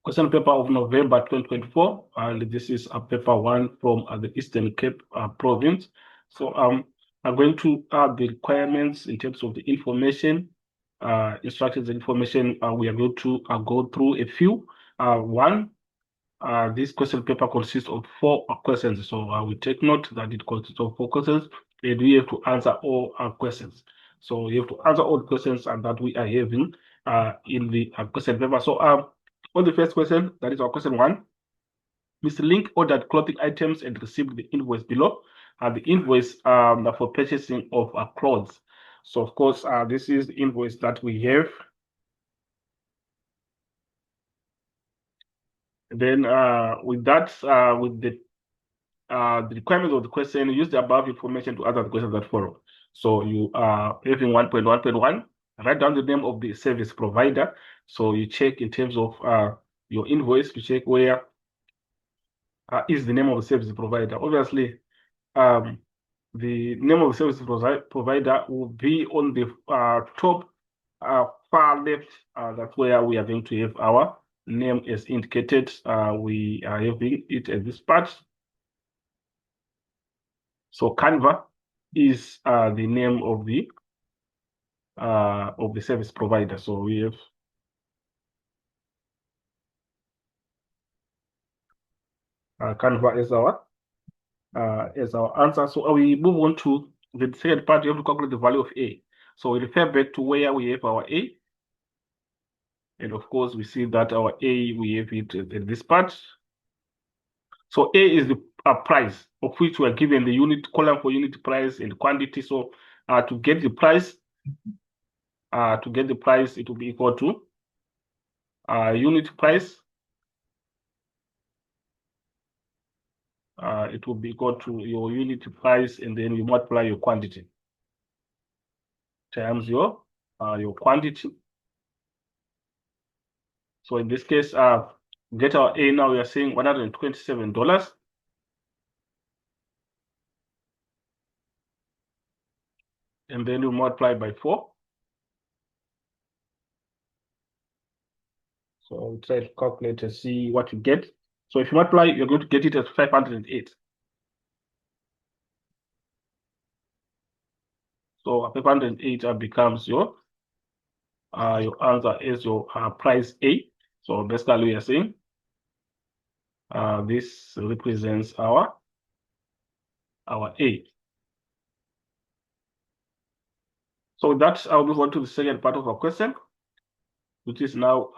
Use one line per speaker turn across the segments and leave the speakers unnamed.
Question paper of November 2024. This is a paper one from the Eastern Cape province. So I'm going to add the requirements in terms of the information, instructions, information. We are going to go through a few. One, this question paper consists of 4 questions. So we take note that it consists of 4 questions, and we have to answer all our questions. So you have to answer all the questions and that we are having in the question paper. So on the first question, that is our question 1. Mr. Link ordered clothing items and received the invoice below. The invoice for purchasing of clothes. So of course, this is the invoice that we have. Then with that, with the requirements of the question, use the above information to answer the questions that follow. So you are having 1.1.1, write down the name of the service provider. So you check in terms of your invoice, you check where is the name of the service provider. Obviously, the name of the service provider will be on the top far left. That's where we are going to have our name as indicated. We are having it at this part. So Canva is the name of the service provider. So we have Canva as our answer. So we move on to the second part. You have to calculate the value of A. So we refer back to where we have our A. And of course, we see that our A, we have it in this part. So A is the price, of which we are given the unit column for unit price and quantity. So to get the price, it will be equal to unit price. It will be equal to your unit price, and then you multiply your quantity times your quantity. So in this case, get our A now, we are saying $127. And then you multiply by 4. So try to calculate and see what you get. So if you multiply, you're going to get it as 508. So 508 becomes your answer is your price A. So basically we are saying this represents our A. So with that, I'll move on to the second part of our question, which is now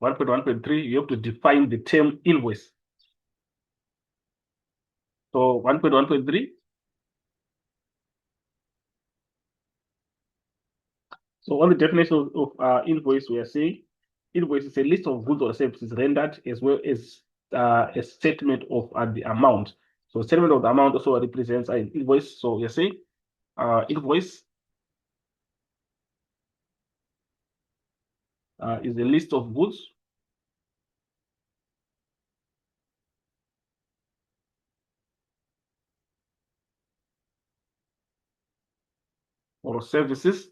1.1.3. You have to define the term invoice. So 1.1.3. So on the definition of invoice, we are saying invoice is a list of goods or services rendered, as well as a statement of the amount. So statement of the amount also represents an invoice. So we are saying invoice is a list of goods or services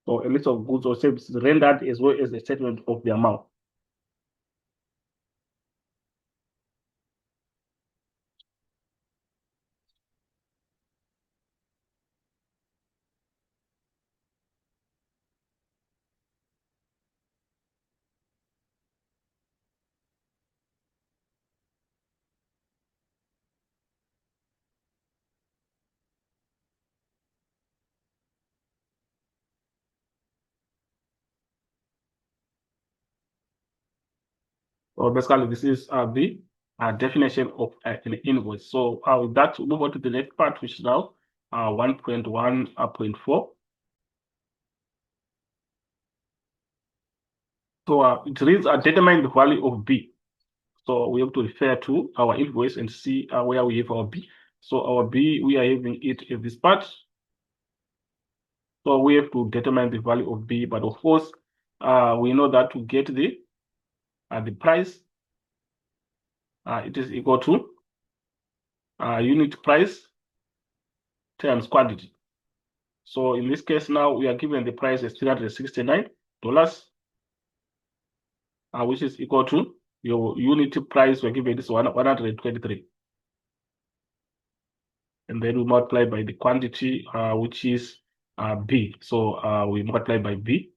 or a list of goods or services rendered, as well as a statement of the amount. So basically, this is the definition of an invoice. So with that, we'll move on to the next part, which is now 1.1.4. So it reads, determine the value of B. So we have to refer to our invoice and see where we have our B. So our B, we are having it in this part. So we have to determine the value of B, but of course, we know that to get the price, it is equal to unit price times quantity. So in this case now, we are given the price as $369, which is equal to your unit price. We're given this 123. And then we multiply by the quantity, which is B. So we multiply by B.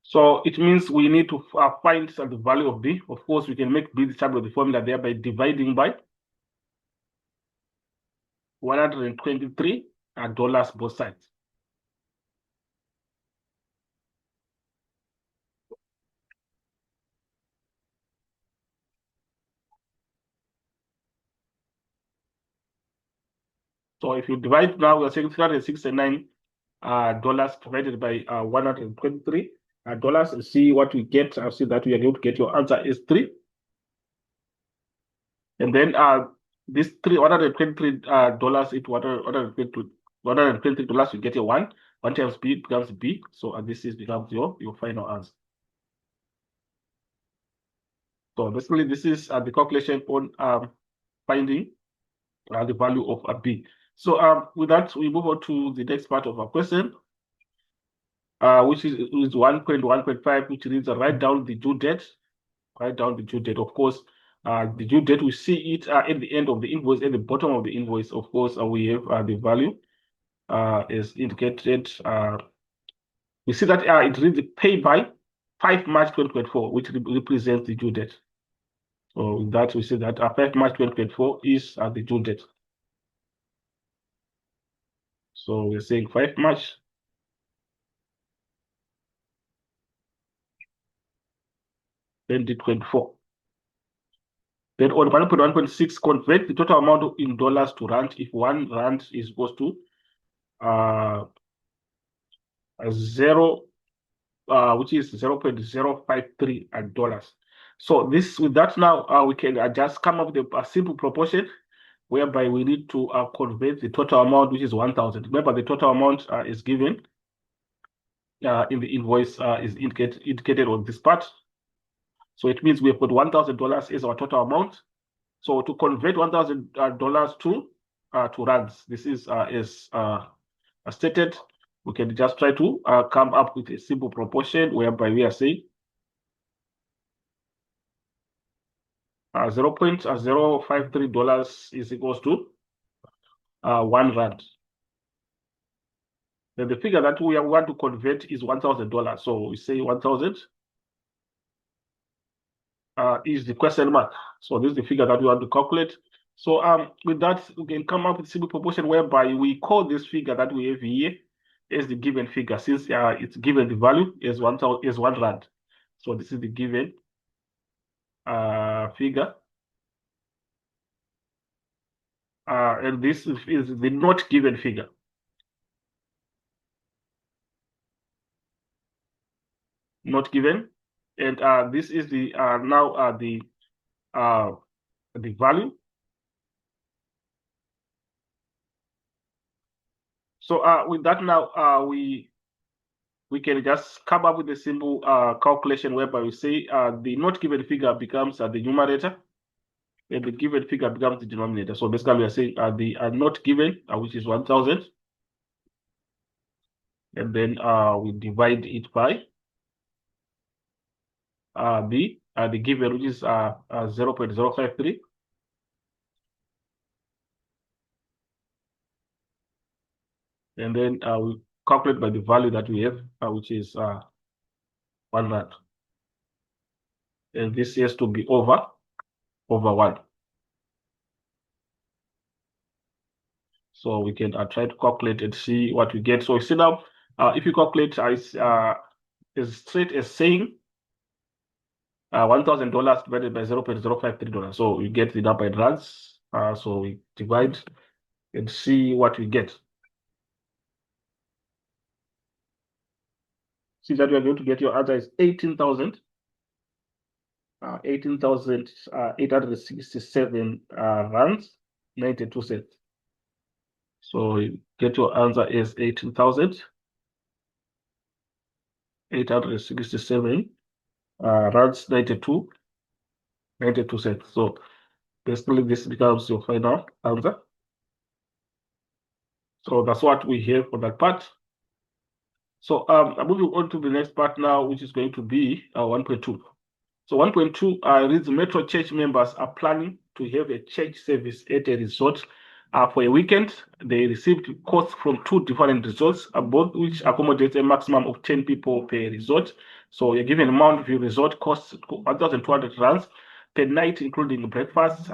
So it means we need to find the value of B. Of course, we can make B the type of the formula there by dividing by 123 dollars both sides. So if you divide now, we're saying $369 divided by 123 dollars, and see what we get. I'll see that we are going to get your answer is 3. And then this $123 it $123, you get a 1. 1 times B becomes B. So this becomes your final answer. So basically, this is the calculation on finding the value of a B. So with that, we move on to the next part of our question, which is 1.1.5, which reads write down the due date. Write down the due date. Of course, the due date, we see it at the end of the invoice, at the bottom of the invoice. Of course, we have the value is indicated. We see that it reads pay by 5 March 2024, which represents the due date. So with that, we see that 5 March 2024 is the due date. So we're saying 5 March 2024. Then on 1.1.6, convert the total amount in dollars to rand if 1 rand is equals to 0, which is 0.053 dollars. So with that now, we can just come up with a simple proportion whereby we need to convert the total amount, which is 1,000. Remember, the total amount is given in the invoice, is indicated on this part. So it means we have got $1,000 as our total amount. So to convert $1,000 to rands, this is as stated. We can just try to come up with a simple proportion whereby we are saying 0.053 dollars is equals to 1 rand. Then the figure that we want to convert is $1,000. So we say 1,000 is the question mark. So this is the figure that we want to calculate. So with that, we can come up with a simple proportion whereby we call this figure that we have here as the given figure, since it's given the value is 1,000 is 1 rand. So this is the given figure. And this is the not given figure. Not given. And this is the now the value. So with that now, we can just come up with a simple calculation whereby we say the not given figure becomes the numerator, and the given figure becomes the denominator. So basically, we are saying the not given, which is 1,000, and then we divide it by the given, which is 0.053. And then we calculate by the value that we have, which is 1 rand. And this has to be over 1. So we can try to calculate and see what we get. So you see now, if you calculate as straight as saying $1,000 divided by $0.053. So we get the number in rands. So we divide and see what we get. See that we are going to get your answer is 18,867 rands 92 cents. So you get your answer is 18,867 rands 92 cents. So Basically, this becomes your final answer. So that's what we have for that part. So I'm moving on to the next part now, which is going to be 1.2. So 1.2 reads Metro Church members are planning to have a church service at a resort for a weekend. They received quotes from two different resorts, both which accommodate a maximum of 10 people per resort. So you're given Mount View Resort costs 1,200 rands per night, including breakfast.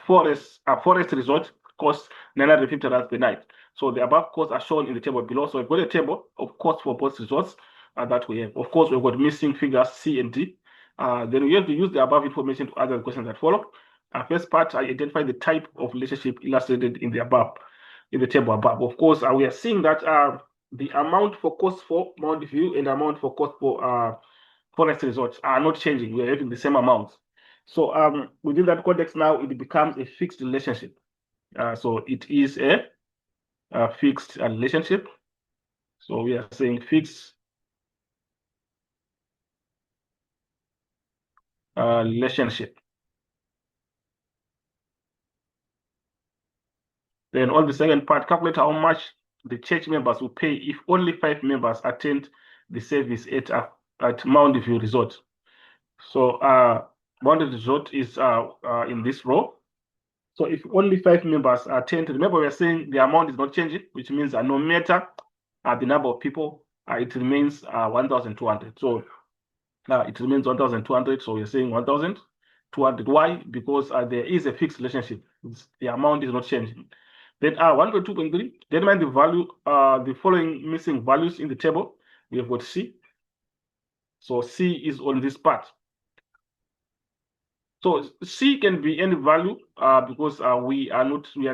Forest Resort costs 950 rands per night. So the above costs are shown in the table below. So we've got a table of costs for both resorts that we have. Of course, we've got missing figures C and D. Then we have to use the above information to answer the questions that follow. First part, I identify the type of relationship illustrated in the table above. Of course, we are seeing that the amount for cost for Mount View and the amount for cost for Forest Resort are not changing. We are having the same amount. So within that context now, it becomes a fixed relationship. So it is a fixed relationship. So we are saying fixed relationship. Then on the second part, calculate how much the church members will pay if only 5 members attend the service at Mount View Resort. So Mount View Resort is in this row. So if only 5 members attend, remember we're saying the amount is not changing, which means no matter the number of people, it remains 1,200. So it remains 1,200. So we're saying 1,200. Why? Because there is a fixed relationship. The amount is not changing. Then 1.2.3, determine the value, the following missing values in the table. We have got C. So C is on this part. So C can be any value because we are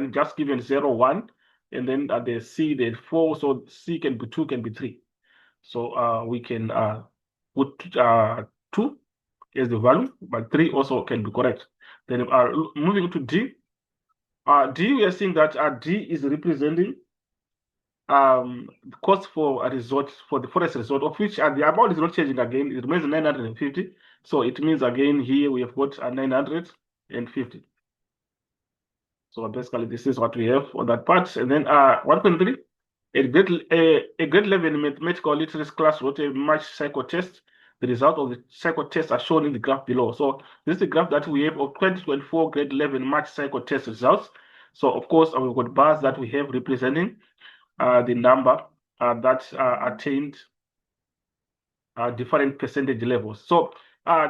just given 0, 1, and then the C, the 4. So C can be 2, can be 3. So we can put 2 as the value, but 3 also can be correct. Then moving to D. D, we are seeing that D is representing the cost for a resort, for the forest resort, of which the amount is not changing again. It remains 950. So it means again here we have got 950. So basically this is what we have for that part. And then 1.3, a grade level mathematical literacy class wrote a match cycle test. The result of the cycle test are shown in the graph below. So this is the graph that we have of 2024 grade 11 match cycle test results. So of course we've got bars that we have representing the number that attained different percentage levels. So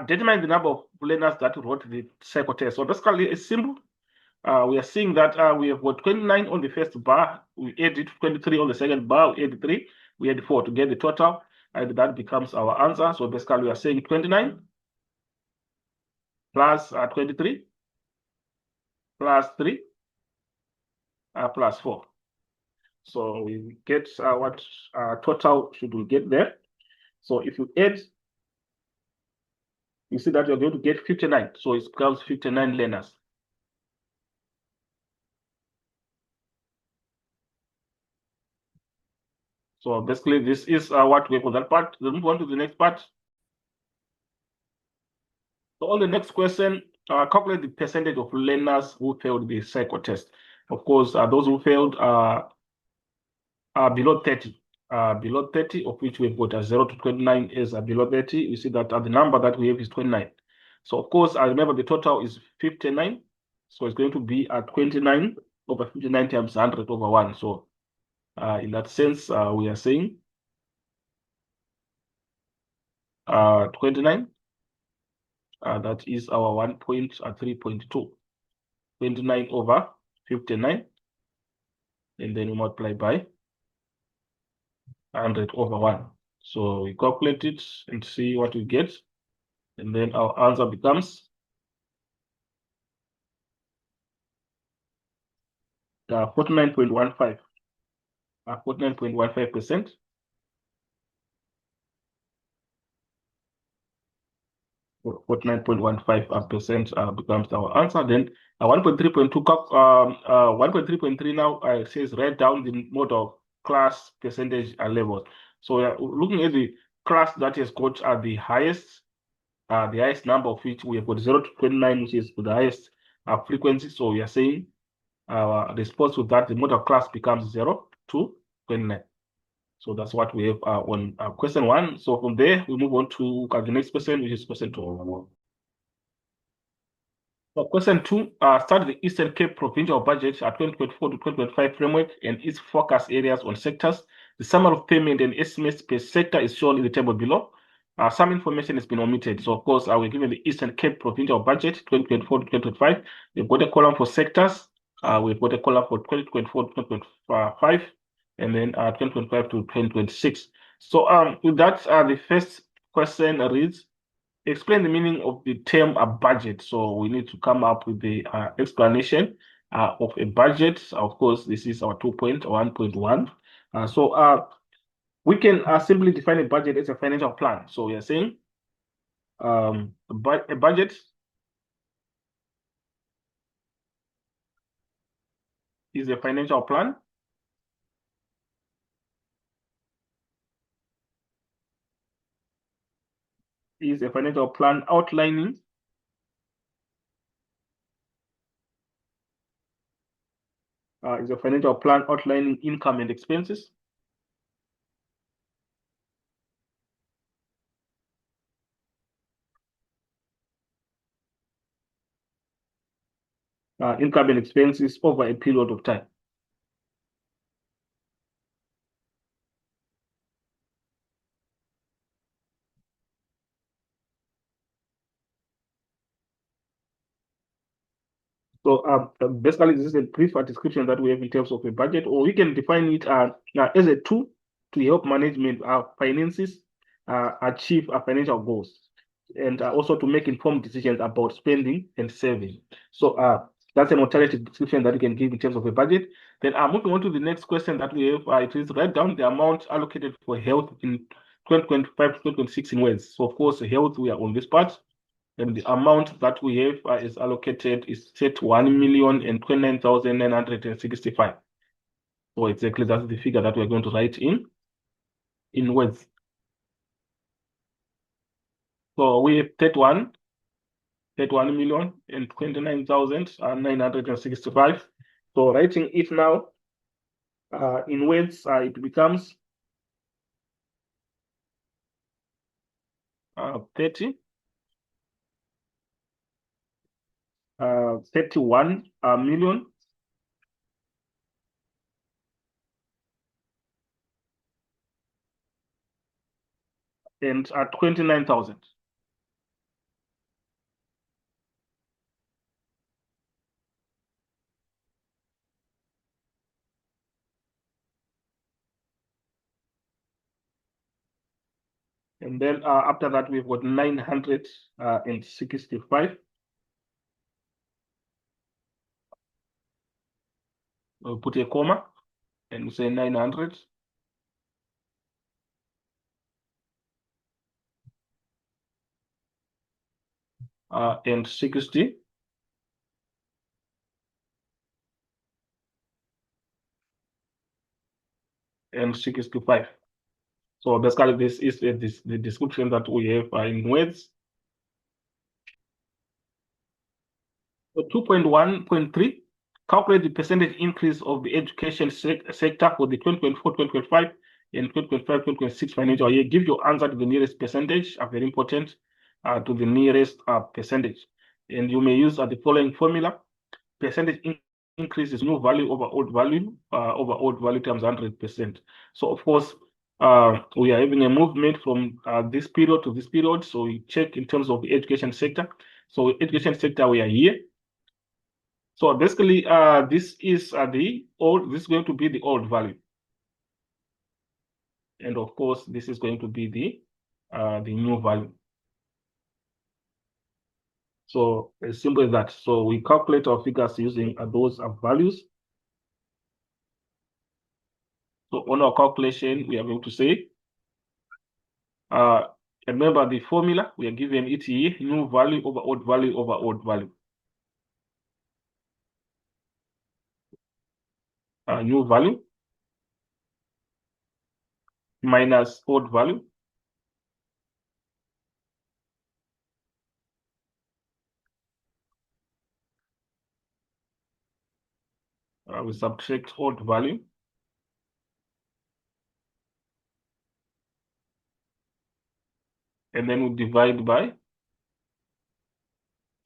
determine the number of learners that wrote the cycle test. So basically it's simple. We are seeing that we have got 29 on the first bar, we added 23 on the second bar, we added 3, we add 4 to get the total, and that becomes our answer. So basically we are saying 29 plus 23 plus 3 plus 4. So we get what total should we get there. So if you add, you see that you're going to get 59. So it becomes 59 learners. So basically this is what we have for that part. Let's move on to the next part. So on the next question, calculate the percentage of learners who failed the cycle test. Of course, those who failed are below 30. Below 30, of which we've got 0 to 29 is below 30. You see that the number that we have is 29. So of course, I remember the total is 59. So it's going to be 29 over 59 times 100 over 1. So in that sense, we are saying 29. That is our 1.3.2. 29 over 59. And then we multiply by 100 over 1. So we calculate it and see what we get. And then our answer becomes 49.15. 49.15%. 49.15% becomes our answer. Then 1.3.3 now says write down the model class percentage levels. So we are looking at the class that has got the highest number of which we have got 0 to 29, which is the highest frequency. So we are saying response to that, the modal class becomes 0 to 29. So that's what we have on question 1. So from there, we move on to the next question, which is question 2. So question 2, study the Eastern Cape provincial budget at 2024 to 2025 framework and its focus areas on sectors. The summary of payment and estimates per sector is shown in the table below. Some information has been omitted. So of course, we're given the Eastern Cape provincial budget 2024 to 2025. We've got a column for sectors. We've got a column for 2024 to 2025, and then 2025 to 2026. So with that, the first question reads, explain the meaning of the term a budget. So we need to come up with the explanation of a budget. Of course, this is our 2.1.1. So we can simply define a budget as a financial plan. So we are saying a budget is a financial plan. Is a financial plan outlining is a financial plan outlining income and expenses. Income and expenses over a period of time. So basically, this is a brief description that we have in terms of a budget, or we can define it as a tool to help management finances achieve financial goals, and also to make informed decisions about spending and saving. So that's an alternative description that we can give in terms of a budget. Then moving on to the next question that we have, it is write down the amount allocated for health in 2025 to 2026 in words. So of course, health, we are on this part. And the amount that we have is allocated is set 1,029,965. So exactly that's the figure that we're going to write in words. So we have 31,029,965. So writing it now in words, it becomes 31 million and 29,000. And then after that, we've got 965. We'll put a comma and say 900. And 60. And 65. So basically, this is the description that we have in words. So 2.1.3, calculate the percentage increase of the education sector for the 2024-2025 and 2025-2026 financial year. Give your answer to the nearest percentage, very important, to the nearest percentage. And you may use the following formula. Percentage increase is new value over old value times 100%. So of course, we are having a movement from this period to this period. So we check in terms of the education sector. So education sector, we are here. So basically, this is the old. This is going to be the old value, and of course, this is going to be the new value. So as simple as that. So we calculate our figures using those values. So on our calculation, we are going to say, remember the formula, we are given it here, new value over old value over old value. New value minus old value we subtract odd value. And then we divide by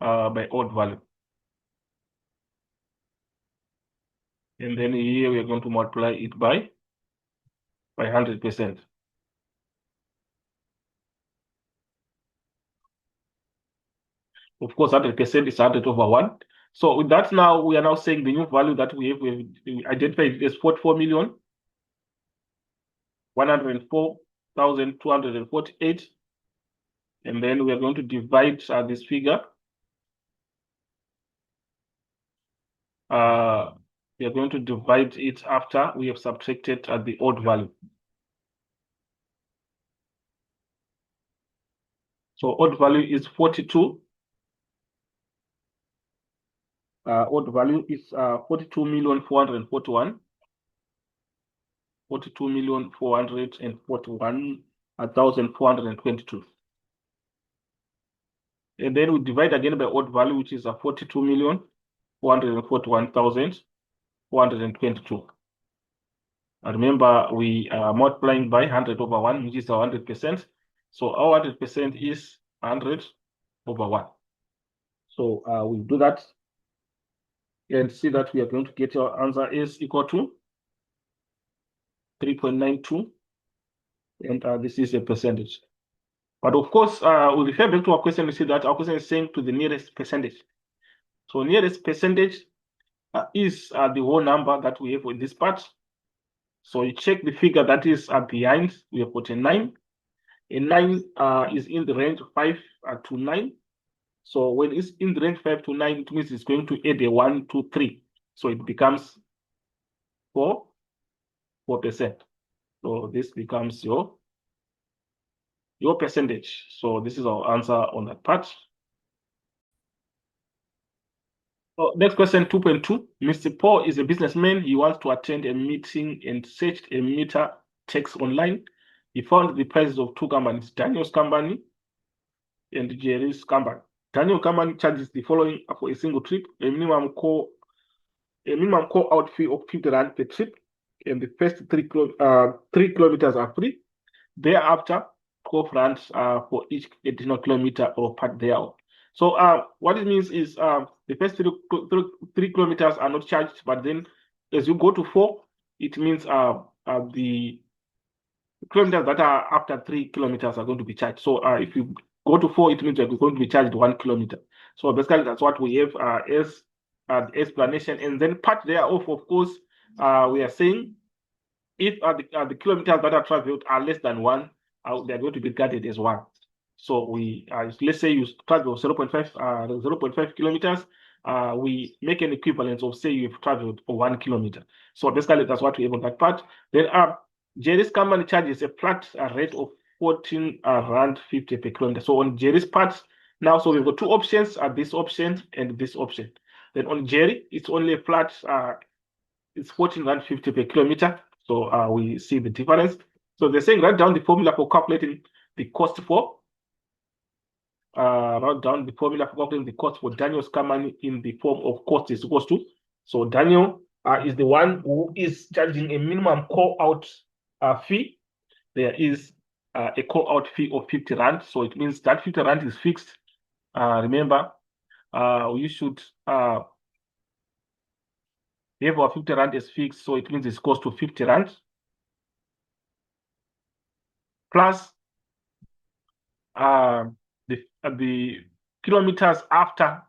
odd value. And then here we are going to multiply it by 100%. Of course, 100% is 100 over 1. So with that now, we are now saying the new value that we have identified as 44,104,248. And then we are going to divide this figure. We are going to divide it after we have subtracted the odd value. So odd value is 42. Odd value is 42,441,441,441,1,422. And then we divide again by odd value, which is 42,441,422. Remember, we are multiplying by 100 over 1, which is 100%. So our 100% is 100 over 1. So we do that and see that we are going to get our answer is equal to 3.92. And this is a percentage. But of course, we refer back to our question. We see that our question is saying to the nearest percentage. So nearest percentage is the whole number that we have in this part. So you check the figure that is behind. We have got a 9. A 9 is in the range of 5 to 9. So when it's in the range 5 to 9, it means it's going to add a 1, 2, 3. So it becomes 4%. So this becomes your percentage. So this is our answer on that part. So next question, 2.2. Mr. Paul is a businessman. He wants to attend a meeting and searched a meter text online. He found the prices of two companies, Daniel's company and Jerry's company. Daniel company charges the following for a single trip: a minimum call out fee of 50 rand per trip, and the first 3 kilometers are free. Thereafter, 12 rand for each additional kilometer or part thereof. So what it means is the first 3 kilometers are not charged, but then as you go to 4, it means the kilometers that are after 3 kilometers are going to be charged. So if you go to 4, it means you're going to be charged 1 kilometer. So basically, that's what we have as the explanation. And then part thereof, of course, we are saying if the kilometers that are traveled are less than 1, they're going to be regarded as 1. So we let's say you travel 0.5 kilometers, we make an equivalence of, say, you've traveled 1 kilometer. So basically, that's what we have on that part. Then Jerry's company charges a flat rate of 14 rand 50 per kilometer. So on Jerry's part now, so we've got two options: this option and this option. Then on Jerry, it's only a flat. It's 14 rand 50 per kilometer. So we see the difference. So they're saying write down the formula for calculating the cost for. Write down the formula for calculating the cost for Daniel's company in the form of cost is equals to. So Daniel is the one who is charging a minimum call out fee. There is a call out fee of 50 rand. So it means that 50 rand is fixed. Remember, you should have our 50 rand is fixed. So it means it's cost to 50 rand plus the kilometers after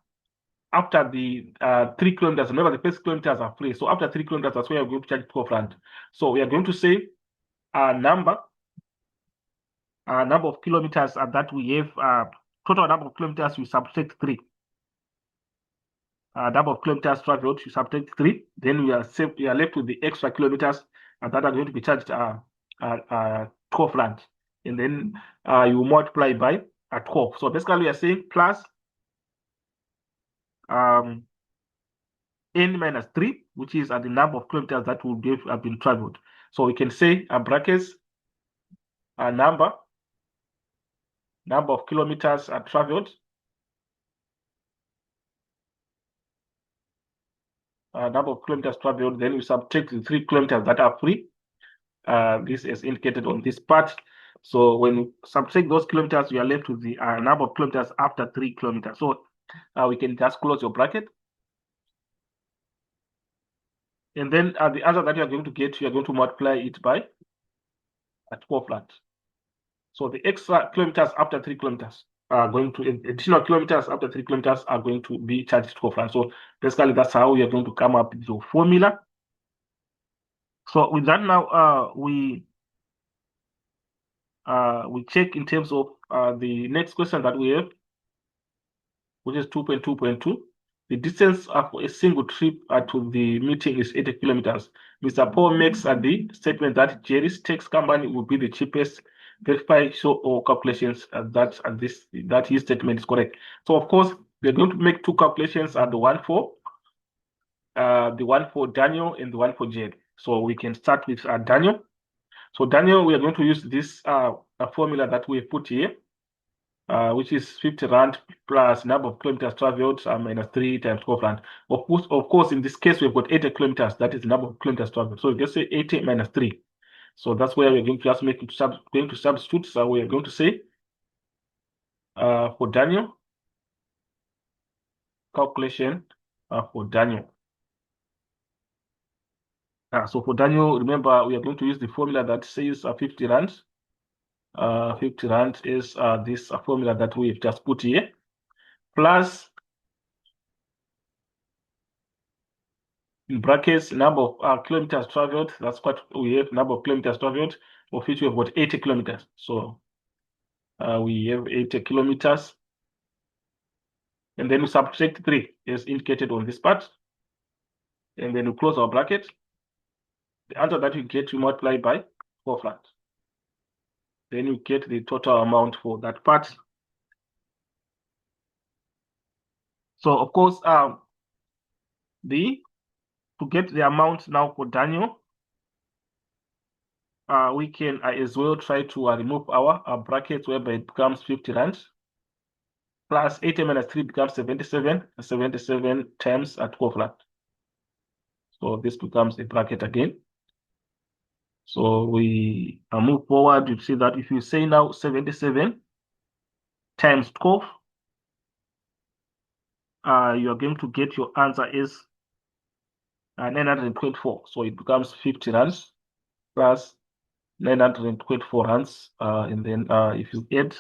the 3 kilometers. Remember, the first kilometers are free. So after 3 kilometers, that's where we're going to charge 12 rand. So we are going to say number of kilometers that we have, total number of kilometers, we subtract 3. Number of kilometers traveled, you subtract 3. Then we are left with the extra kilometers that are going to be charged 12 rand. And then you multiply by 12. So basically, we are saying plus n minus 3, which is the number of kilometers that would have been traveled. So we can say brackets number of kilometers are traveled number of kilometers traveled, then we subtract the 3 kilometers that are free. This is indicated on this part. So when you subtract those kilometers, you are left with the number of kilometers after 3 kilometers. So we can just close your bracket. And then the answer that you are going to get, you are going to multiply it by 4 flat. So the extra kilometers after 3 kilometers are going to, additional kilometers after 3 kilometers are going to be charged 4 flat. So basically that's how we are going to come up with your formula. So with that now, we check in terms of the next question that we have, which is 2.2.2. The distance for a single trip to the meeting is 80 kilometers. Mr. Paul makes the statement that Jerry's tax company will be the cheapest. Verify show all calculations that his statement is correct. So of course, we're going to make 2 calculations, the one for Daniel and the one for Jerry. So we can start with Daniel. So Daniel, we are going to use this formula that we put here, which is 50 rand plus number of kilometers traveled minus 3 times 12 rand. Of course, in this case, we've got 80 kilometers. That is the number of kilometers traveled. So we just say 80 minus 3. So that's where we're going to just make it going to substitute. So we're going to say for Daniel, calculation for Daniel. So for Daniel, remember, we are going to use the formula that says 50 rand. 50 rand is this formula that we've just put here, plus in brackets number of kilometers traveled. That's what we have, number of kilometers traveled, of which we have got 80 kilometers. So we have 80 kilometers. And then we subtract 3 as indicated on this part. And then we close our bracket. The answer that you get, you multiply by 4 flat. Then you get the total amount for that part. So of course, to get the amount now for Daniel, we can as well try to remove our brackets, whereby it becomes 50 rand plus 80 minus 3 becomes 77. 77 times at 4 flat. So this becomes a bracket again. So we move forward. You see that if you say now 77 times 12, you are going to get your answer is 924. So it becomes 50 rands plus 924 rands. And then if you add,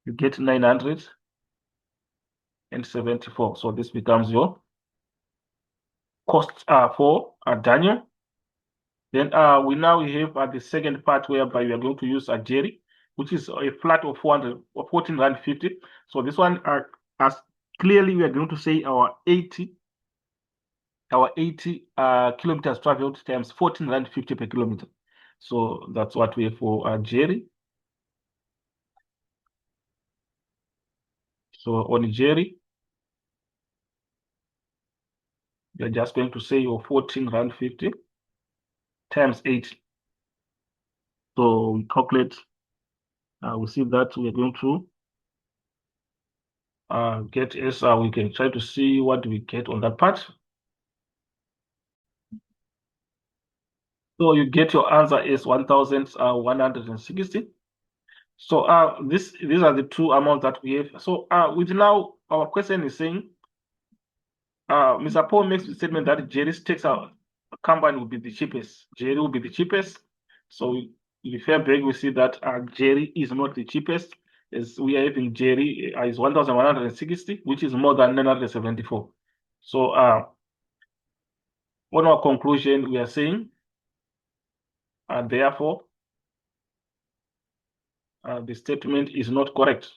you get 974. So this becomes your cost for Daniel. Then we now have the second part, whereby we are going to use a Jerry, which is a flat of 14 rand 50. So this one, as clearly we are going to say our 80 kilometers traveled times 14 rand 50 per kilometer. So that's what we have for Jerry. So on Jerry, you're just going to say your 14 rand 50 times 80. So we calculate, we see that we are going to get as we can try to see what we get on that part. So you get your answer is 1,160. So these are the two amounts that we have. So with now our question is saying, Mr. Paul makes the statement that Jerry's tax company will be the cheapest. Jerry will be the cheapest. So if fair break, we see that Jerry is not the cheapest. As we are having Jerry is 1,160, which is more than 974. So on our conclusion, we are saying, and therefore, the statement is not correct.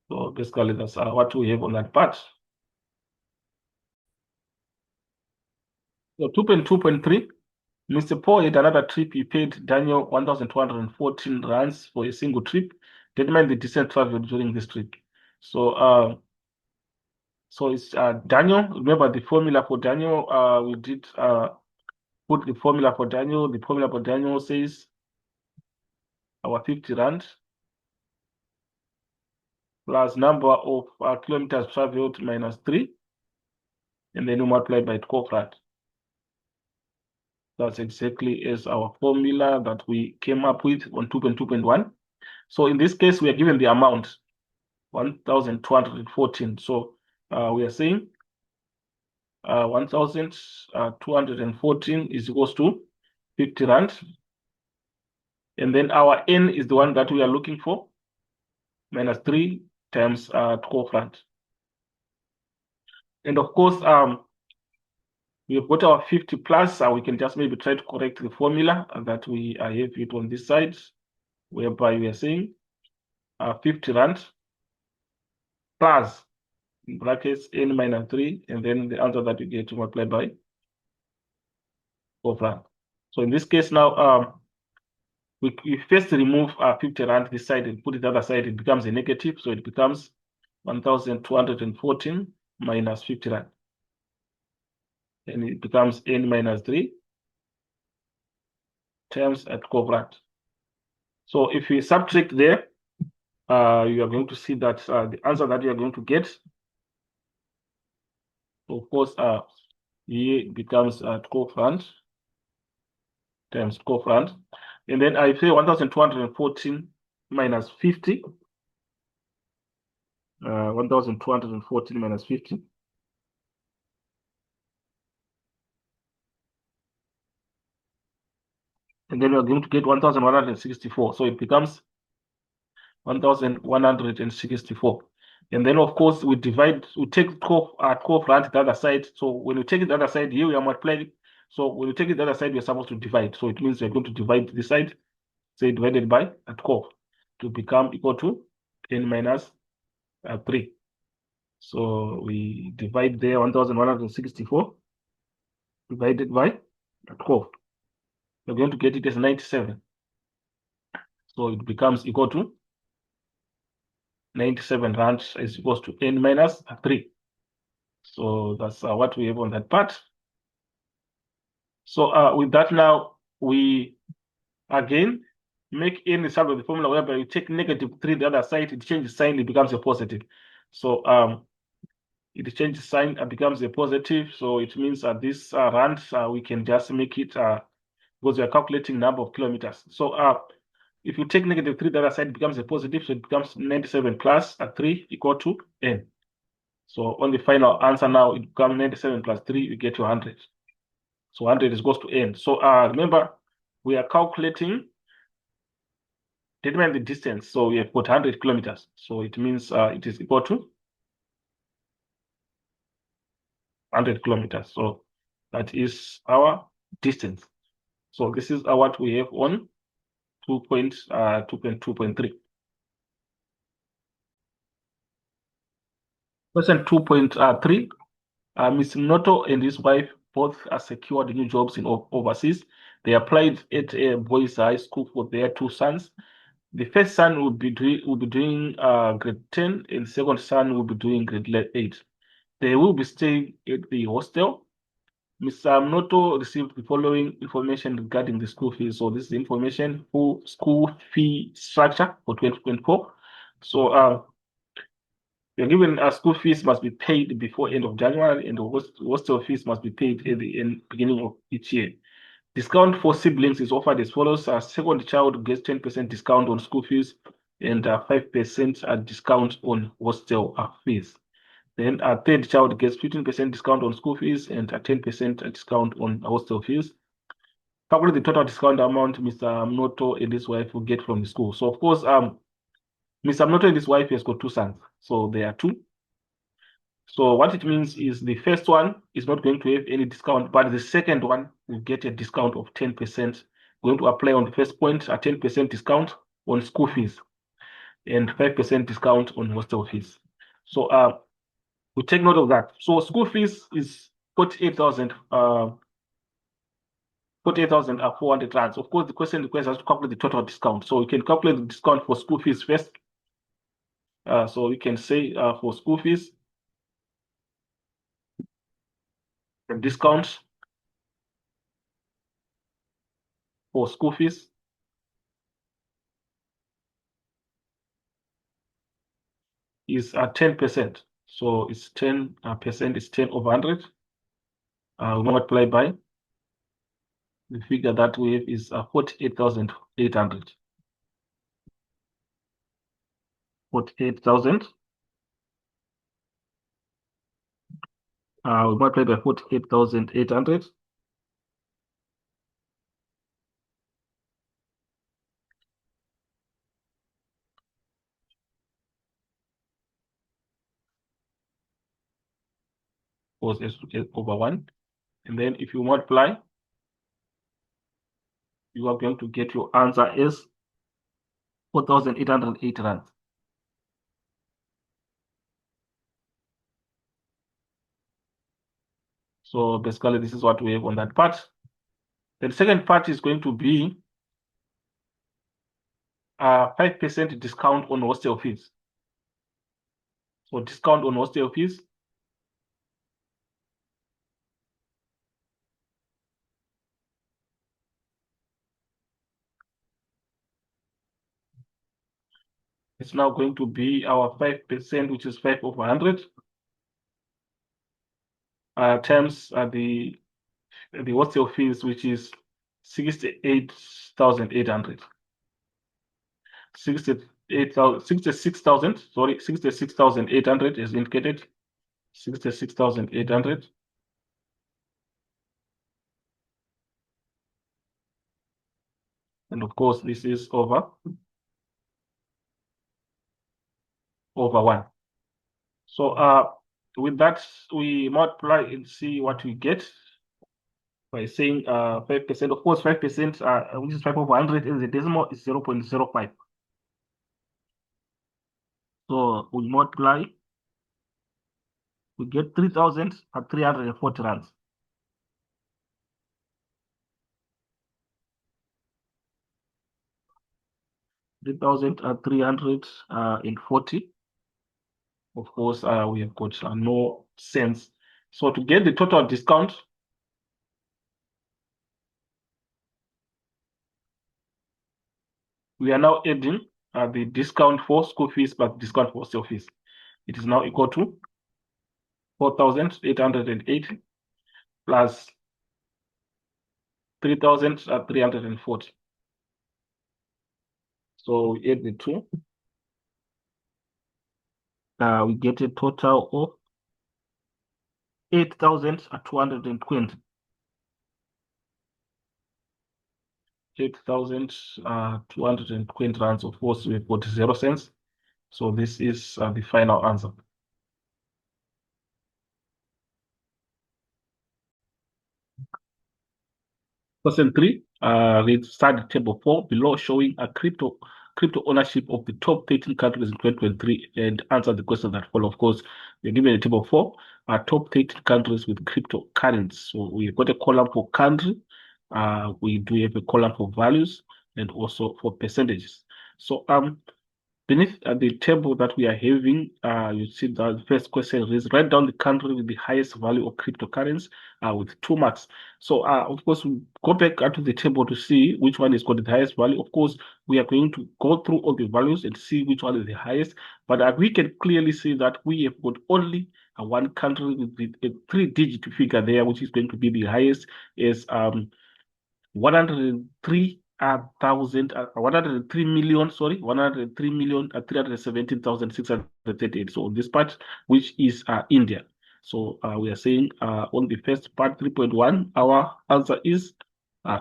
So basically, that's what we have on that part. So 2.2.3, Mr. Paul had another trip. He paid Daniel 1,214 rands for a single trip. Determine the distance traveled during this trip. So so it's Daniel. Remember the formula for Daniel. We did put the formula for Daniel. The formula for Daniel says our 50 rand plus number of kilometers traveled minus 3, and then you multiply by 12 rand. That's exactly as our formula that we came up with on 2.2.1. So in this case, we are given the amount, 1,214. So we are saying 1,214 is equals to 50 rand. And then our N is the one that we are looking for, minus 3 times 12 rand. And of course, we've got our 50 plus. We can just maybe try to correct the formula that we have it on this side, whereby we are saying 50 rand plus, in brackets, N minus 3, and then the answer that you get to multiply by 12 rand. So in this case now, we first remove 50 rand this side and put it the other side. It becomes a negative, so it becomes 1,214 minus 50 rand. And it becomes N minus 3 times at 12 rand. So if we subtract there, you are going to see that the answer that you are going to get, of course, here becomes 12 rand times 12 rand. And then I say 1,214 minus 50. 1,214 minus 50. And then we are going to get 1,164. So it becomes 1,164. And then, of course, we take 12 rand the other side. So when we take it the other side, here we are multiplying. So when we take it the other side, we're supposed to divide. So it means we're going to divide this side, say divided by 12, to become equal to N minus 3. So we divide there 1,164 divided by 12. We're going to get it as 97. So it becomes equal to 97 rand is equals to N minus 3. So that's what we have on that part. So with that now, we again make N the side of the formula whereby you take negative 3 the other side, it changes sign, it becomes a positive. So it changes sign, it becomes a positive. So it means that this rand, we can just make it, because we are calculating number of kilometers. So if you take negative 3 the other side, it becomes a positive, so it becomes 97 plus 3 equal to N. So on the final answer now, it becomes 97 plus 3, you get your 100. So 100 is goes to N. So remember, we are calculating, determine the distance. So we have got 100 kilometers. So it means it is equal to 100 kilometers. So that is our distance. So this is what we have on 2.2.3. Question 2.3. Mr. Noto and his wife both are secured new jobs in overseas. They applied at a boys' high school for their 2 sons. The first son will be doing grade 10, and second son will be doing grade 8. They will be staying at the hostel. Mr. Noto received the following information regarding the school fees. So this is the information for school fee structure for 2024. So you're given school fees must be paid before end of January, and the hostel fees must be paid at the beginning of each year. Discount for siblings is offered as follows. Second child gets 10% discount on school fees and 5% discount on hostel fees. Then a third child gets 15% discount on school fees and a 10% discount on hostel fees. Calculate the total discount amount Mr. Mnoto and his wife will get from the school. So of course, Mr. Mnoto and his wife has got 2 sons. So there are 2. So what it means is the first one is not going to have any discount, but the second one will get a discount of 10%. Going to apply on the first point a 10% discount on school fees and 5% discount on hostel fees. So we take note of that. So school fees is 48,400 rands. Of course, the question requires us to calculate the total discount. So we can calculate the discount for school fees first. So we can say for school fees, the discount for school fees . is 10%. So it's 10% is 10 over 100. We multiply by the figure that we have is 48,800. 48,000. We multiply by 48,800. Was over 1. And then if you multiply, you are going to get your answer is 4,808 rand. So basically, this is what we have on that part. The second part is going to be 5% discount on hostel fees. So discount on hostel fees. It's now going to be our 5%, which is 5 over 100, times the hostel fees, which is 68,800. 66,000, sorry, 66,800 is indicated. 66,800. And of course, this is over 1. So with that, we multiply and see what we get by saying 5%. Of course, 5%, which is 5 over 100, and the decimal is 0.05. So we multiply, we get 3,340 rands. 3,340. Of course, we have got no cents. So to get the total discount, we are now adding the discount for school fees, but discount for hostel fees. It is now equal to 4,880 plus 3,340. So we add the two. We get a total of 8,220. 8,220 rands. Of course, we've got 0 cents. So this is the final answer. Question 3, read study table 4 below, showing a crypto ownership of the top 13 countries in 2023, and answer the question that follow. Of course, we're given a table 4, top 13 countries with cryptocurrencies. So we've got a column for country, we do have a column for values, and also for percentages. So beneath the table that we are having, you see the first question is write down the country with the highest value of cryptocurrency with 2 marks. So of course, we go back to the table to see which one is got the highest value. Of course, we are going to go through all the values and see which one is the highest. But we can clearly see that we have got only one country with a 3-digit figure there, which is going to be the highest, is 103,317,638. So this part, which is India. So we are saying on the first part, 3.1, our answer is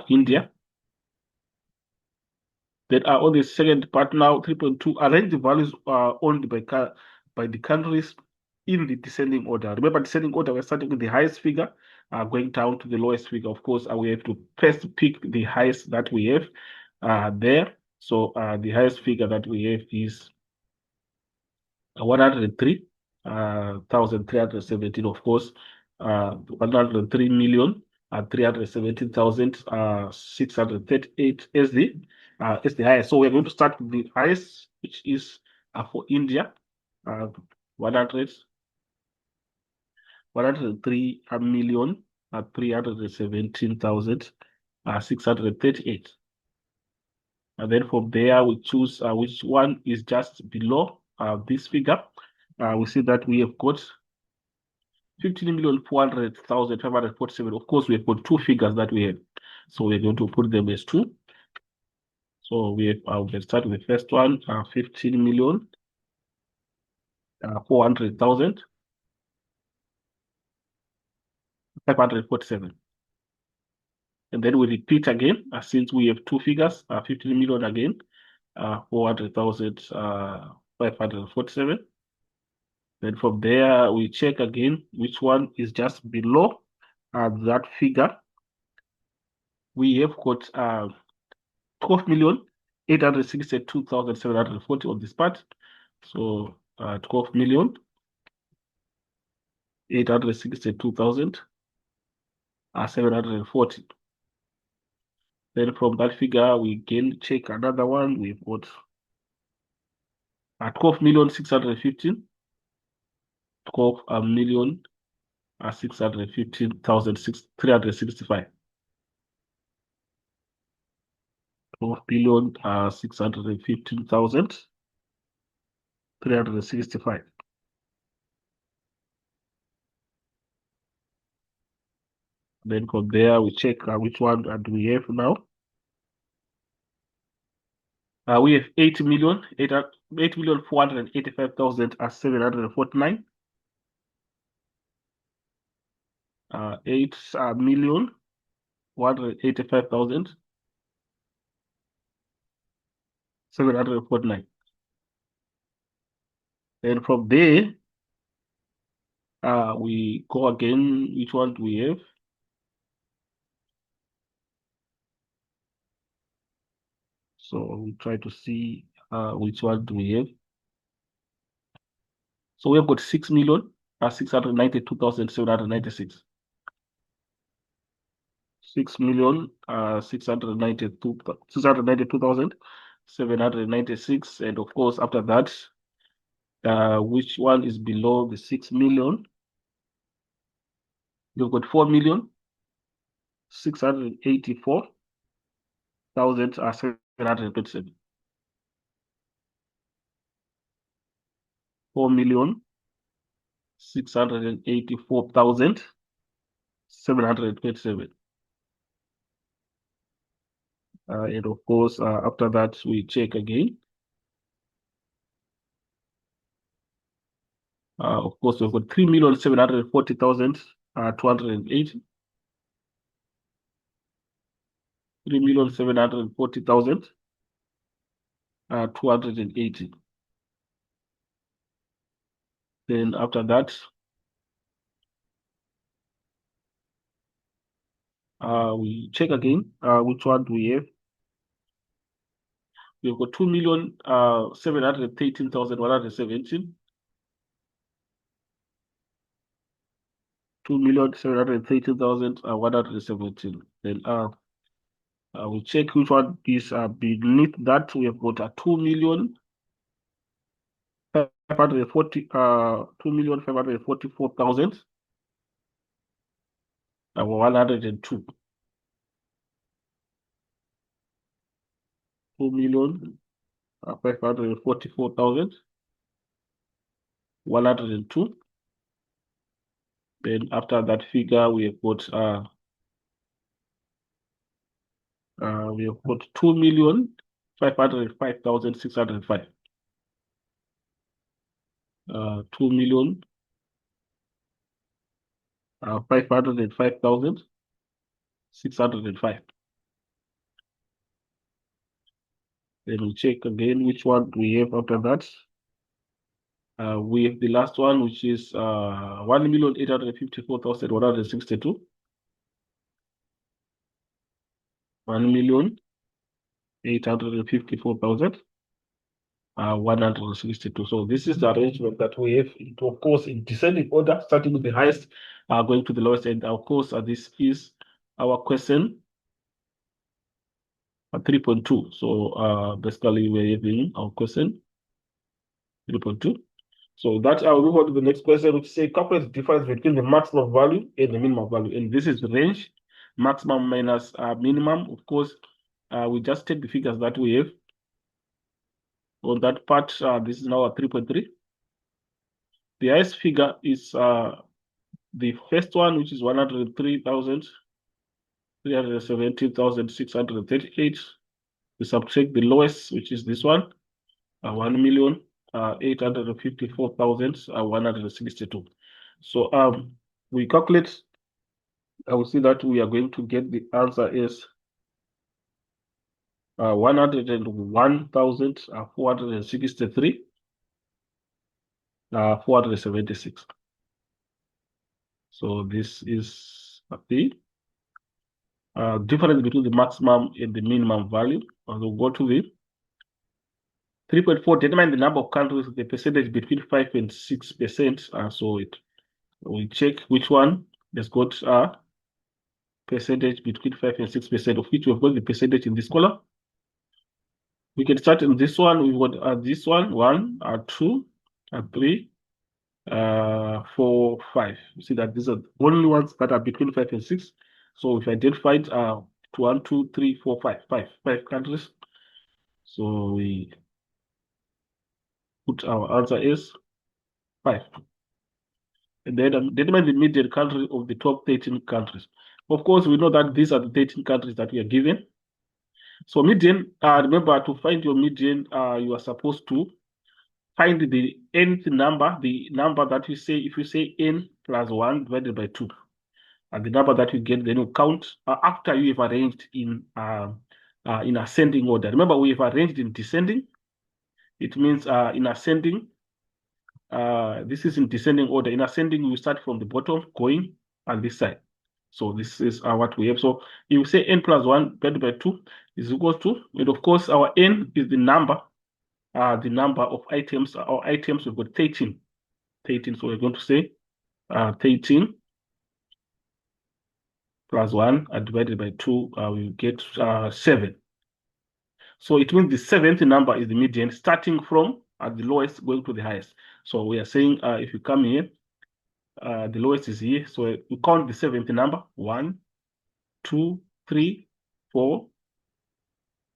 India. Then on the second part now, 3.2, arrange the values owned by the countries in the descending order. Remember, descending order, we're starting with the highest figure, going down to the lowest figure. Of course, we have to first pick the highest that we have there. So the highest figure that we have is 103,317, of course, 103,317,638 is the highest. So we're going to start with the highest, which is for India, 103,317,638. And then from there, we choose which one is just below this figure. we see that we have got 15,400,547. Of course, we have got two figures that we have. So we're going to put them as two. So we'll start with the first one, 15 million 400,000 547. And then we repeat again, since we have two figures, 15 million again, 400,000 547. Then from there, we check again which one is just below that figure. We have got 12,862,740 on this part. So 12,862,740. Then from that figure, we again check another one. We've got 12,615,365. 12,615,365. Then from there, we check which one do we have now. We have 8,485,749. 8,185,749. And from there, we go again. Which one do we have? So we try to see which one do we have. So we have got 6,692,796. 6,692,796. And of course, after that, which one is below the 6 million? You've got 4,684,727. 4,684,727. And of course, after that, we check again. Of course, we've got 3,740,280. 3,740,280. Then after that, we check again. Which one do we have? We've got 2,713,117. 2,713,117. Then we check which one is beneath that. We have got a 2,544,102. 2,544,102. Then after that figure, we have got 2,505,605. 2,505,605. Then we check again which one we have after that. We have the last one, which is 1,854,162. 1,854,162. So this is the arrangement that we have, of course, in descending order, starting with the highest, going to the lowest. And of course, this is our question 3.2. So basically, we're having our question 3.2. So that I'll move on to the next question, which say calculate the difference between the maximum value and the minimum value. And this is the range, maximum minus minimum. Of course, we just take the figures that we have. On that part, this is now a 3.3. The highest figure is the first one, which is 103,317,638. We subtract the lowest, which is this one, 1,854,162. So we calculate, I will see that we are going to get the answer is 101,463, 476. So this is the difference between the maximum and the minimum value. And we'll go to the 3.4, determine the number of countries with the percentage between 5 and 6%. So we check which one has got percentage between 5 and 6%, of which we've got the percentage in this column. We can start in this one. We've got this one, 1, 2, 3, 4, 5. You see that these are the only ones that are between 5 and 6. So if I identified 1, 2, 3, 4, 5, 5 countries. So we put our answer is 5. And then determine the median country of the top 13 countries. Of course, we know that these are the 13 countries that we are given. So median, remember to find your median, you are supposed to find the nth number, the number that you say, if you say n plus 1 divided by 2. And the number that you get, then you count after you have arranged in ascending order. Remember, we have arranged in descending. It means in ascending, this is in descending order. In ascending, we start from the bottom going on this side. So this is what we have. So you say n plus 1 divided by 2 is equal to, and of course, our n is the number of items. Our items, we've got 13. 13, so we're going to say 13 plus 1 divided by 2, we get 7. So it means the seventh number is the median, starting from the lowest going to the highest. So we are saying if you come here, the lowest is here. So we count the seventh number, 1, 2, 3, 4.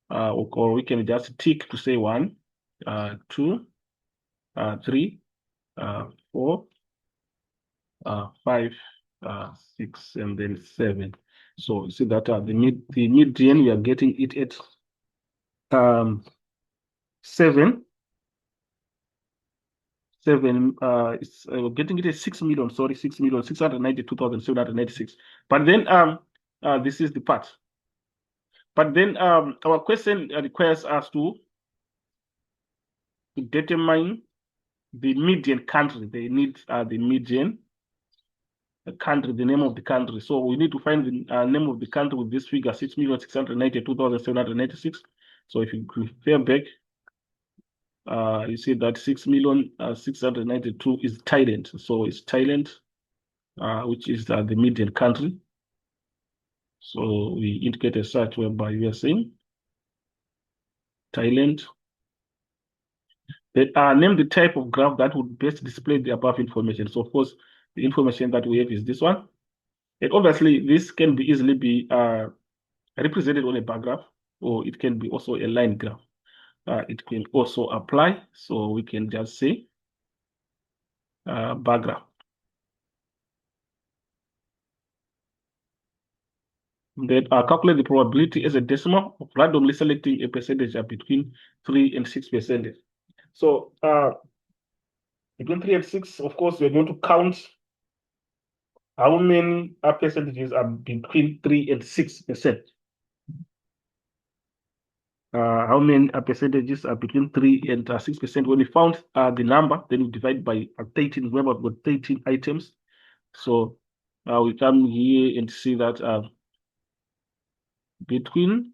Or we can just tick to say 1, 2, 3, 4, 5, 6, and then 7. So see that the median, we are getting it at 7. We're getting it at 6 million, sorry, 6,692,796. But then this is the part. But then our question requires us to determine the median country. They need the median country, the name of the country. So we need to find the name of the country with this figure, 6,692,796. So if you refer back, you see that 6,692 is Thailand. So it's Thailand, which is the median country. So we indicate a search whereby we are saying Thailand. Then name the type of graph that would best display the above information. So of course, the information that we have is this one. And obviously, this can be easily be represented on a bar graph, or it can be also a line graph. It can also apply, so we can just say bar graph. Then calculate the probability as a decimal of randomly selecting a percentage between 3 and 6%. So between 3 and 6, of course, we're going to count how many percentages are between 3 and 6%. How many percentages are between 3 and 6%. When we found the number, then we divide by 13. Remember, we've got 13 items. So we come here and see that between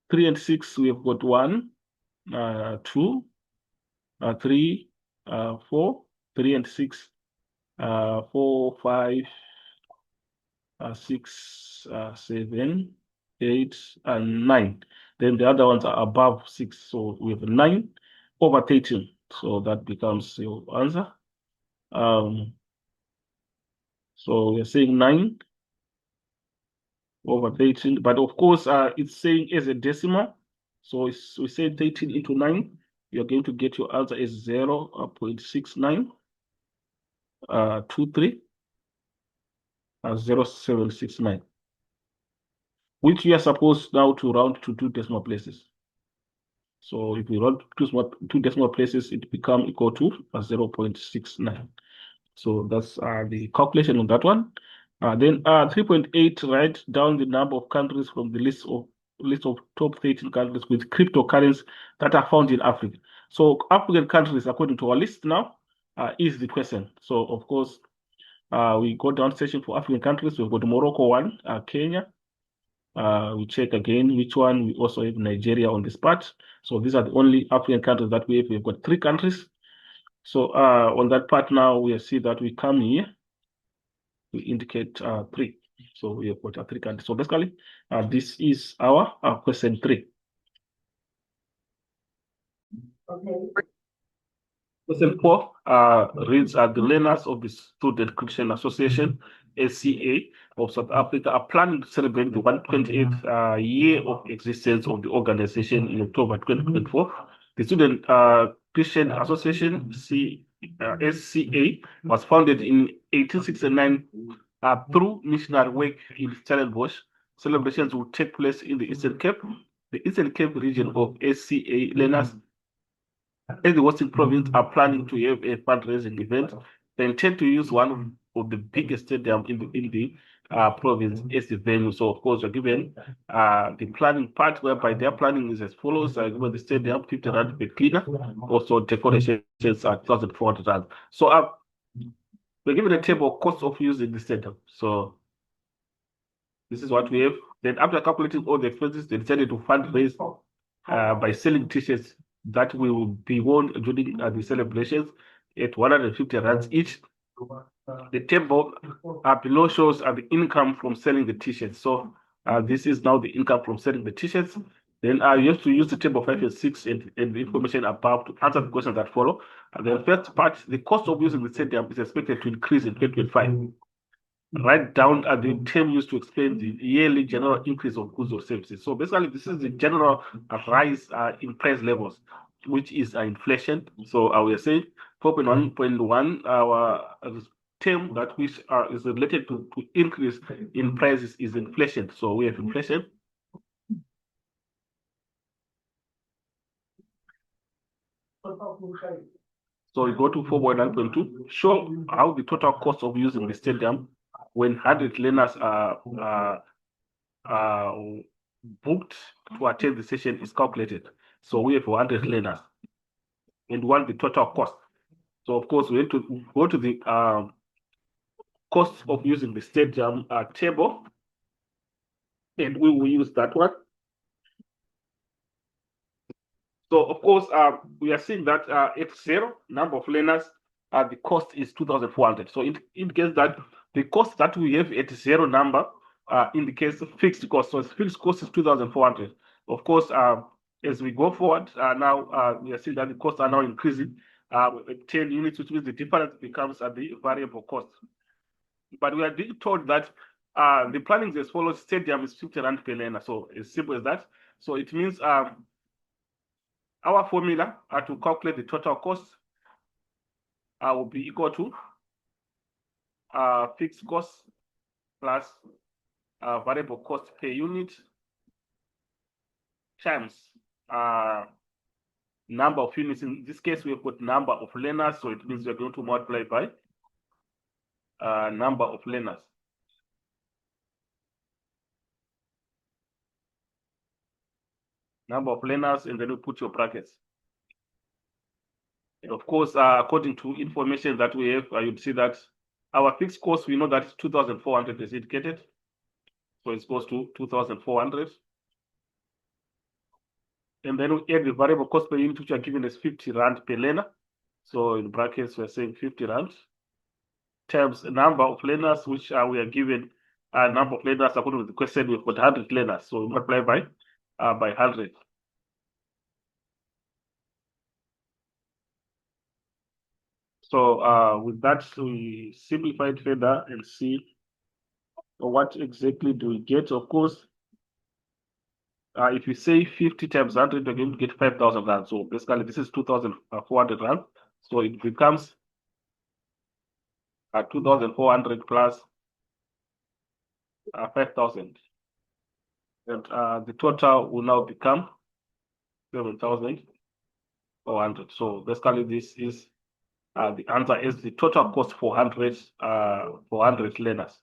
3 and 6, we have got 1, 2, 3, 4, 3 and 6, 4, 5, 6, 7, 8, and 9. Then the other ones are above 6. So we have 9 over 13. So that becomes your answer. So we're saying 9 over 13. But of course, it's saying as a decimal. So we say 13 into 9. You're going to get your answer as 0.69. 23 0769, which we are supposed now to round to two decimal places. So if we round two decimal places, it become equal to 0.69. So that's the calculation on that one. Then 3.8, write down the number of countries from the list of top 13 countries with cryptocurrencies that are found in Africa. So African countries, according to our list now, is the question. So of course, we go down searching for African countries. We've got Morocco one, Kenya. We check again which one. We also have Nigeria on this part. So these are the only African countries that we have. We've got three countries. So on that part now, we see that we come here, we indicate three. So we have got three countries. So basically, this is our question 3. Okay. Question 4 reads, the learners of the Student Christian Association, SCA, of South Africa are planning to celebrate the 128th year of existence of the organization in October 2024. The Student Christian Association, SCA, was founded in 1869 through missionary work in Stellenbosch. Celebrations will take place in the Eastern Cape. The Eastern Cape region of SCA learners as the Western Province are planning to have a fundraising event. They intend to use one of the biggest stadium in the province as the venue. So of course, we're given the planning part, whereby their planning is as follows: given the stadium, 50 rand per cleaner, also decorations at 1,400 rand. So we're given a table of cost of using the stadium. So this is what we have. Then after calculating all the expenses, they decided to fundraise by selling t-shirts that will be worn during the celebrations at 150 rands each. The table below shows the income from selling the t-shirts. So this is now the income from selling the t-shirts. Then you have to use the table 5 and 6 and the information above to answer the questions that follow. And the first part, the cost of using the stadium is expected to increase in 2025. Write down the term used to explain the yearly general increase of goods or services. So basically, this is the general rise in price levels, which is inflation. So we are saying 4.1.1, our term that which is related to increase in prices is inflation. So we have inflation. So we go to 4.1.2, show how the total cost of using the stadium when 100 learners are booked to attend the session is calculated. So we have 100 learners and want the total cost. So of course, we have to go to the cost of using the stadium table, and we will use that one. So of course, we are seeing that at 0 number of learners, the cost is 2,400. So it indicates that the cost that we have at 0 number indicates fixed cost. So fixed cost is 2,400. Of course, as we go forward, now we are seeing that the costs are now increasing. 10 units, which means the difference becomes the variable cost. But we are being told that the planning is as follows: stadium is 50 rand per learner. So as simple as that. So it means our formula to calculate the total cost will be equal to fixed cost plus variable cost per unit times number of units. In this case, we've got number of learners, so it means we're going to multiply by number of learners. Number of learners, and then you put your brackets. And of course, according to information that we have, you'd see that our fixed cost, we know that it's 2,400 is indicated. So it's goes to 2,400. And then we add the variable cost per unit, which are given as 50 rand per learner. So in brackets, we're saying 50 rand times the number of learners, which we are given a number of learners according to the question. We've got 100 learners, so we multiply by 100. So with that, we simplify it further and see what exactly do we get. Of course, if you say 50 times 100, you're going to get 5,000 rand. So basically, this is 2,400 rand. So it becomes 2,400 plus 5,000. And the total will now become 7,400. So basically, this is the answer is the total cost for 400 learners.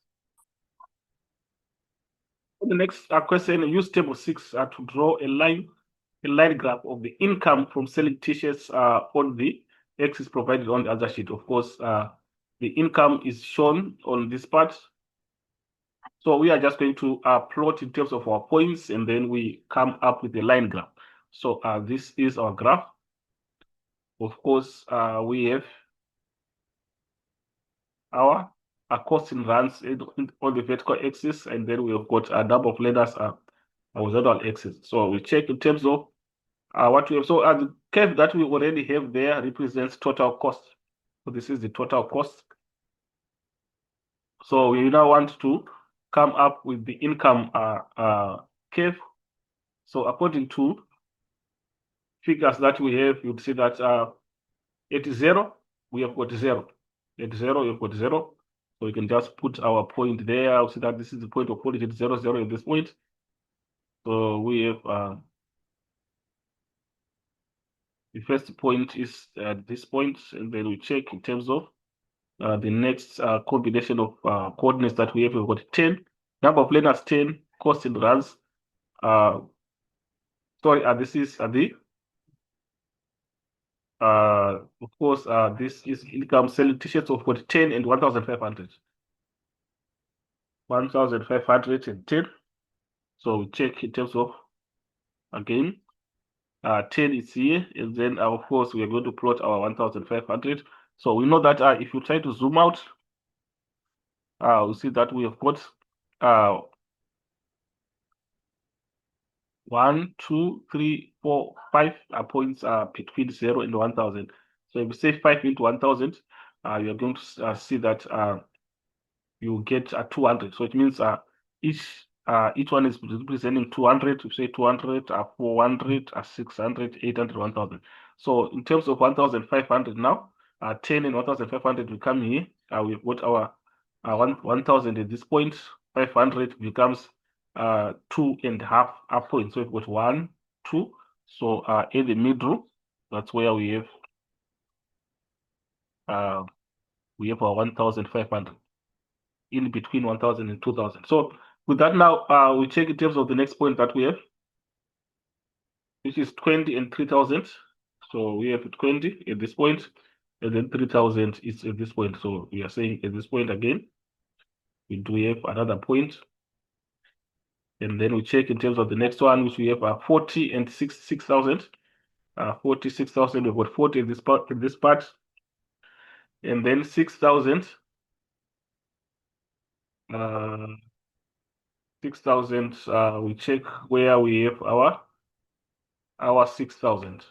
The next question, use table 6 to draw a line graph of the income from selling t-shirts on the axis provided on the other sheet. Of course, the income is shown on this part. So we are just going to plot in terms of our points, and then we come up with a line graph. So this is our graph. Of course, we have our cost in runs on the vertical axis, and then we have got a number of learners horizontal axis. So we check in terms of what we have. So the curve that we already have there represents total cost. So this is the total cost. So we now want to come up with the income curve. So according to figures that we have, you'd see that at 0, we have got 0. At 0, we have got 0. So we can just put our point there. I'll see that this is the point of quality at 0, 0 at this point. So we have the first point is at this point, and then we check in terms of the next combination of coordinates that we have. We've got 10, number of learners 10, cost in runs. This is the of course, this is income selling t-shirts of 10 and 1,500. 1,510. So we check in terms of, again, 10 is here, and then of course we are going to plot our 1,500. So we know that if you try to zoom out, we see that we have got 1, 2, 3, 4, 5 points between 0 and 1,000. So if you say 5 into 1,000, you are going to see that you get 200. So it means each one is representing 200. You say 200, 400, 600, 800, 1,000. So in terms of 1,500 now, 10 and 1,500 will come here. We've got our 1,000 at this point. 500 becomes 2.5 points. So we've got 1, 2. So in the middle, that's where we have our 1,500. In between 1,000 and 2,000. So with that now, we check in terms of the next point that we have, which is 20 and 3,000. So we have 20 at this point, and then 3,000 is at this point. So we are saying at this point again, we do have another point. And then we check in terms of the next one, which we have 40 and 6,000. 46,000, we've got 40 in this part. And then 6,000. 6,000, we check where we have our 6,000.